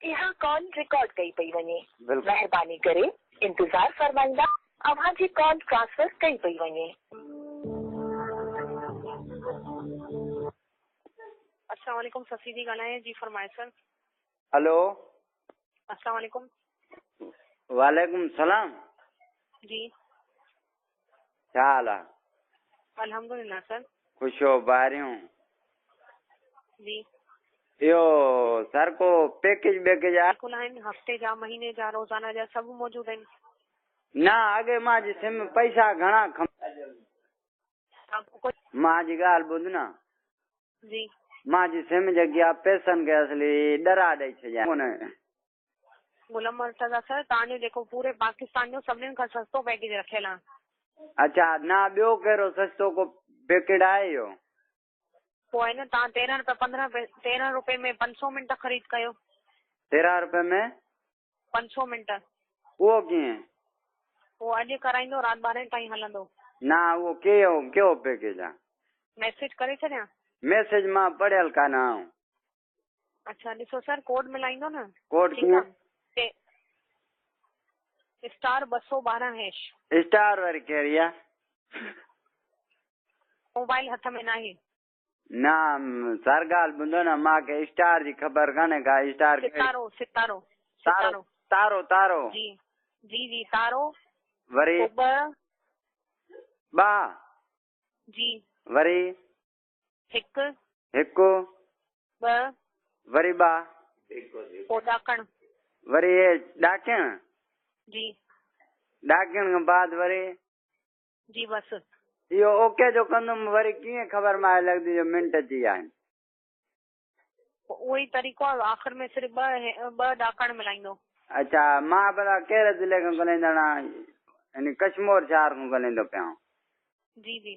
यहाँ call record कई पई वञे। महिरबानी करे इंतजार फरमाईंदा। अव्हां जी कॉल ट्रांसफर कई पई वञे। अस्सलाम वालेकुम, सफ़ी जी ॻाल्हाए। जी फरमाए सर। हेलो, अस्सलाम वालेकुम। वालेकुम सलाम। जी, क्या हाल है? अल्हम्दुलिल्लाह सर। खुश हो बारियों? जी यो सर को पैकेज बैकेज बिल्कुल आहिनि। हफ़्ते जा, महीने जा, रोज़ाना जा सभु मौजूद आहिनि। ना आगे मां जी सिम पैसा घणा खम आपको कुछ मां जी ॻाल्हि ॿुध न। जी मां जी सिम जॻह पैसनि खे असली डरा ॾेई छॾिया कोन। गुलाम मर्तज़ा सर, तव्हांजो जेको पूरे पाकिस्तान जो सभिनीनि खां सस्तो पैकेज रखियल आहे। अच्छा, ना ॿियो कहिड़ो सस्तो को पैकेट आहे इहो? पोइ आहे न, तव्हां 13 रुपए में 500 मिंट ख़रीद कयो। 13 रुपए में 500 मिंट उहो कीअं? पोइ अॼु कराईंदो, राति 12 ताईं हलंदो। ना उहो कहिड़ो पैकेज आहे? मैसेज करे छॾियां? मैसेज मां पढ़ियल कान आहियां। अच्छा ॾिसो सर, कोड मिलाईंदो न। कोड ठीकु आहे। स्टार 212 #। स्टार वारी कहिड़ी आहे? मोबाइल हथ में न आहे। ना सर ॻाल्हि ॿुधो न, मूंखे स्टार जी ख़बर कान्हे का। स्टार सितारो सितारो तारो सितारो तारो तारो जी जी जी तारो वरी ॿ ॿ जी वरी हिकु हिकु ॿ वरी ॿ पोइ ॾाकण वरी ॾाकिण जी ॾाकिण खां बाद वरी जी बसि। इहो ओके जो कंदुमि वरी कीअं ख़बर मां लॻंदी जो मिंट अची विया आहिनि? उहो ई तरीक़ो आहे। आख़िर में सिर्फ़ु ॿ ॾाकण मिलाईंदो। अच्छा, मां भला कहिड़े ज़िले खां ॻाल्हाईंदड़ यानी कश्मीर शहर खां ॻाल्हाईंदो पिया। जी जी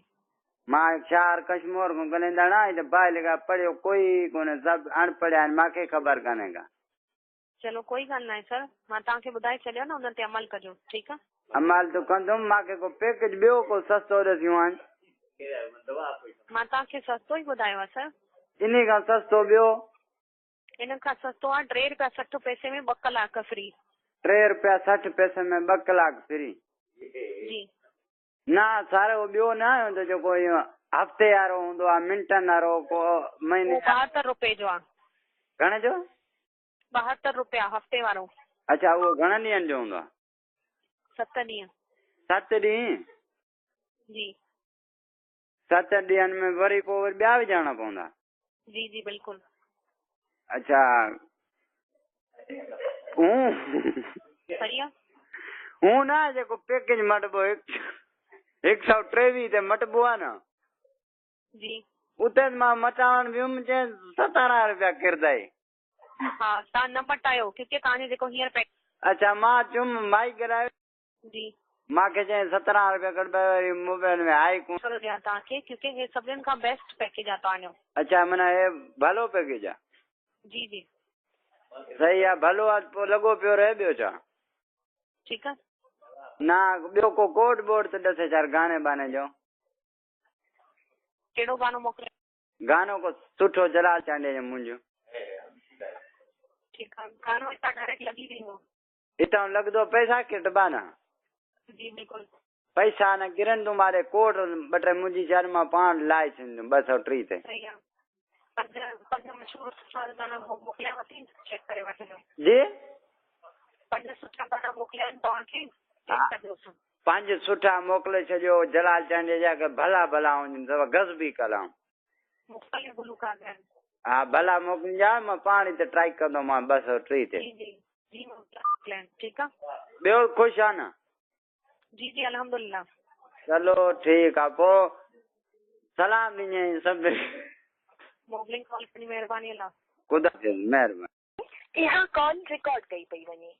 मां शहर कश्मीर खां ॻाल्हाईंदड़ आहियां। त भाई लिखा पढ़ियो कोई कोन्हे, सभु अनपढ़िया आहिनि, मूंखे ख़बर कान्हे का। चलो कोई ॻाल्हि न आहे सर, मां तव्हांखे ॿुधाए छॾियो न, हुन ते अमल कजो। ठीकु आहे। अमल तो कंदुमि। मूंखे को पैकेज ॿियो को सस्तो ॾसियो आहे? मां तव्हांखे सस्तो ई ॿुधायो आहे सर। इन खां सस्तो ॿियो? इन खां सस्तो आहे 3 रुपया 60 पैसे में 2 कलाक फ्री। 3 रुपया 60 पैसे में 2 कलाक फ्री? जी ना सर उहो ॿियो न हूंदो जेको इहो हफ़्ते वारो हूंदो आहे, मिंटनि वारो, को महीने? 72 रुपए जो आहे। घणे जो? 72 रुपया हफ़्ते वारो। अच्छा, उहो घणनि ॾींहंनि जो हूंदो आहे? 7 ॾींहं। 7 ॾींहं? जी 7 ॾींहंनि में वरी पोइ वरी ॿिया विझाइणा पवंदा? जी जी बिल्कुलु। अच्छा सही आहे। हूं न जेको पैकेज मटबो 123 ते मटबो आहे न, जी उते मां मटाइण वियुमि, चई 17 रुपया किरदाई। हा, तव्हां न मटायो क्योंकि तव्हांजो जेको हींअर पैक। अच्छा, मां चयुमि माई करायो, जी मूंखे चई 17 रुपया कढ मोबाइल में आहे कोन। ॾियां तव्हांखे क्योंकि हे सभिनीनि खां बेस्ट पैकेज आहे तव्हांजो। अच्छा, माना हे भलो पैकेज आहे? जी जी सही आहे, भलो आहे। पोइ लॻो पियो रहे ॿियो छा? ठीकु आहे। ना ॿियो को कोड बोर्ड त ॾसे चार गाने बाने जो? कहिड़ो गानो मोकिलियो? गानो को सुठो जलाल चांडे जो मुंहिंजो। ठीकु आहे, गानो हितां डायरेक्ट लॻी वेंदो। हितां लॻंदो पैसा किटबा न? जी बिल्कुलु। पैसा न किरनि तूं मारे कोड 2-3 मुंहिंजी शहर मां पाण लाए छॾींदुमि 203 ते। सही आहे। पंज मशहूरु सुठा गाना मोकिलियांव थी, चेक करे वठिजो। जी 5 सुठा गाना मोकिलिया आहिनि तव्हांखे, चेक कजोसि। 5 सुठा मोकिले छॾियो जलाल चांडे जा, के भला भला हुजनि, गज़ बि कलाऊं। मुख़्तलिफ़ गुलूकार आहिनि। हा भला मोकिलिजा, मां पाण हिते ट्राई कंदोमांव 203 ते। जी जी जी मोकिलिया। ठीकु आहे। ॿियो ख़ुशि आहे न? जी जी अल्हम्दुलिल्लाह। चलो ठीकु आहे, पोइ सलाम ॾिजांइ सभु। मोकिलिंग कॉल करणी, महिरबानी अल्लाह। ख़ुदा महिरबानी। यहाँ कॉल रिकॉर्ड कई पई वञे।